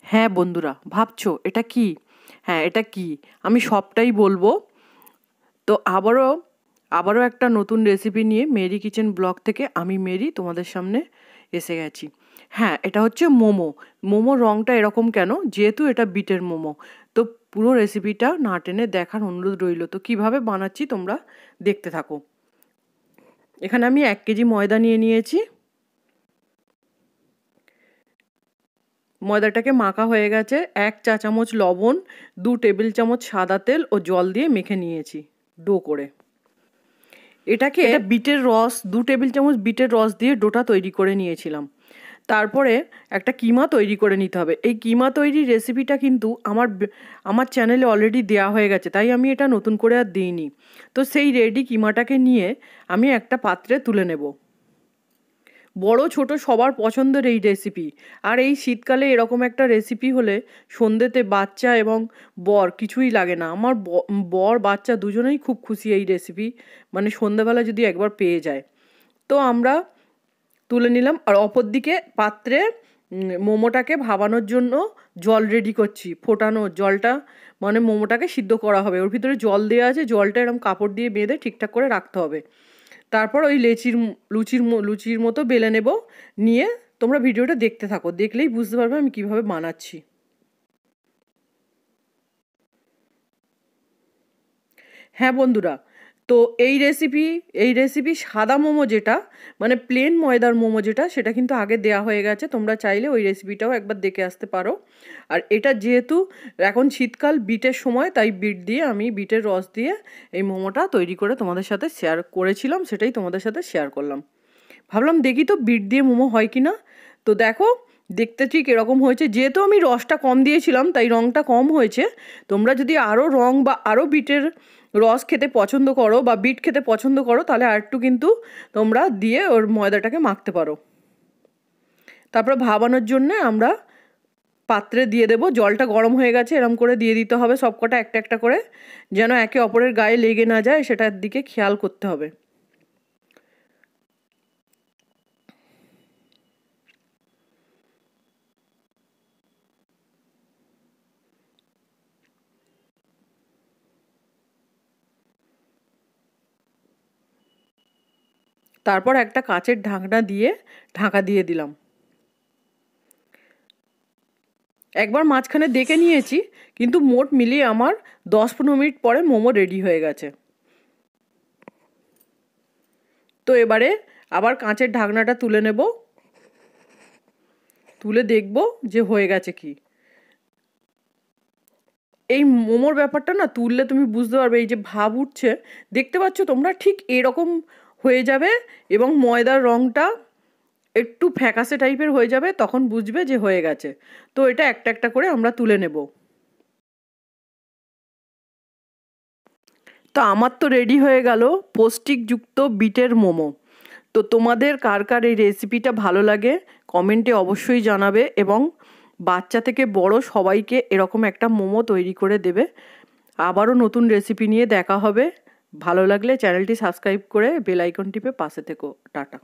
হ্যাঁ বন্ধুরা, ভাবছো এটা কি? হ্যাঁ, এটা কি? আমি সবটাই বলবো। তো আবারও একটা নতুন রেসিপি নিয়ে মেরি কিচেন ব্লগ থেকে আমি মেরি তোমাদের সামনে এসে গেছি। হ্যাঁ, এটা হচ্ছে মোমো। মোমোর রঙটা এরকম কেন? যেহেতু এটা বিটের মোমো। তো পুরো রেসিপিটা না টেনে দেখার অনুরোধ রইল। তো কিভাবে বানাচ্ছি তোমরা দেখতে থাকো। এখানে আমি 1 কেজি ময়দা নিয়ে নিয়েছি। ময়দাটাকে মাখা হয়ে গেছে। 1 চা চামচ লবণ, 2 টেবিল চামচ সাদা তেল ও জল দিয়ে মেখে নিয়েছি ডো করে। এটা বিটের রস, 2 টেবিল চামচ বিটের রস দিয়ে ডোটা তৈরি করে নিয়েছিলাম। তারপরে একটা কিমা তৈরি করে নিতে হবে। এই কিমা তৈরির রেসিপিটা কিন্তু আমার চ্যানেলে অলরেডি দেওয়া হয়ে গেছে, তাই আমি এটা নতুন করে আর দিইনি। তো সেই রেডি কিমাটাকে নিয়ে আমি একটা পাত্রে তুলে নেব। বড় ছোট সবার পছন্দের এই রেসিপি। আর এই শীতকালে এরকম একটা রেসিপি হলে সন্ধ্যেতে বাচ্চা এবং বর কিছুই লাগে না। আমার বর বাচ্চা দুজনেই খুব খুশি এই রেসিপি, মানে সন্ধ্যেবেলা যদি একবার পেয়ে যায়। তো আমরা তুলে নিলাম। আর অপরদিকে পাত্রে মোমোটাকে ভাবানোর জন্য জল রেডি করছি। ফোটানো জলটা মানে মোমোটাকে সিদ্ধ করা হবে। ওর ভিতরে জল দেওয়া আছে, জলটা এরকম কাপড় দিয়ে বেঁধে ঠিকঠাক করে রাখতে হবে। তারপর ওই লুচির মতো বেলে নেব। নিয়ে তোমরা ভিডিওটা দেখতে থাকো, দেখলেই বুঝতে পারবে আমি কিভাবে বানাচ্ছি। হ্যাঁ বন্ধুরা, তো এই রেসিপি সাদা মোমো যেটা, মানে প্লেন ময়দার মোমো যেটা, সেটা কিন্তু আগে দেয়া হয়ে গেছে। তোমরা চাইলে ওই রেসিপিটাও একবার দেখে আসতে পারো। আর এটা যেহেতু এখন শীতকাল, বিটের সময়, তাই বিটের রস দিয়ে এই মোমোটা তৈরি করে তোমাদের সাথে শেয়ার করেছিলাম, সেটাই তোমাদের সাথে শেয়ার করলাম। ভাবলাম দেখি তো বিট দিয়ে মোমো হয় কি না। তো দেখো, দেখতে ঠিক এরকম হয়েছে। যেহেতু আমি রসটা কম দিয়েছিলাম তাই রঙটা কম হয়েছে। তোমরা যদি আরও রং বা আরও বিটের রস খেতে পছন্দ করো বা বিট খেতে পছন্দ করো, তাহলে আরেকটু কিন্তু তোমরা দিয়ে ওর ময়দাটাকে মাখতে পারো। তারপর ভাবানোর জন্য আমরা পাত্রে দিয়ে দেবো। জলটা গরম হয়ে গেছে, এরম করে দিয়ে দিতে হবে সবকটা একটা একটা করে, যেন একে অপরের গায়ে লেগে না যায়, সেটার দিকে খেয়াল করতে হবে। তারপর একটা কাচের ঢাকনা দিয়ে ঢাকা দিয়ে দিলাম। একবার মাঝখানে দেখে নিয়েছি, কিন্তু মোট মিলিয়ে আমার 10-15 মিনিট পরে মোমো রেডি হয়ে গেছে। তো এবারে আবার কাঁচের ঢাকনাটা তুলে নেব, তুলে দেখব যে হয়ে গেছে কি। এই মোমোর ব্যাপারটা না, তুললে তুমি বুঝতে পারবে। এই যে ভাব উঠছে, দেখতে পাচ্ছ তোমরা, ঠিক এরকম হয়ে যাবে এবং ময়দার রঙটা একটু ফ্যাকাসে টাইপের হয়ে যাবে, তখন বুঝবে যে হয়ে গেছে। তো এটা একটা একটা করে আমরা তুলে নেব। তো আমার তো রেডি হয়ে গেল পৌষ্টিকযুক্ত বিটের মোমো। তো তোমাদের কার কার এই রেসিপিটা ভালো লাগে কমেন্টে অবশ্যই জানাবে, এবং বাচ্চা থেকে বড় সবাইকে এরকম একটা মোমো তৈরি করে দেবে। আবারও নতুন রেসিপি নিয়ে দেখা হবে। ভালো লাগলে চ্যানেলটি সাবস্ক্রাইব করে বেল আইকন টিপে পাশে থেকো। টাটা।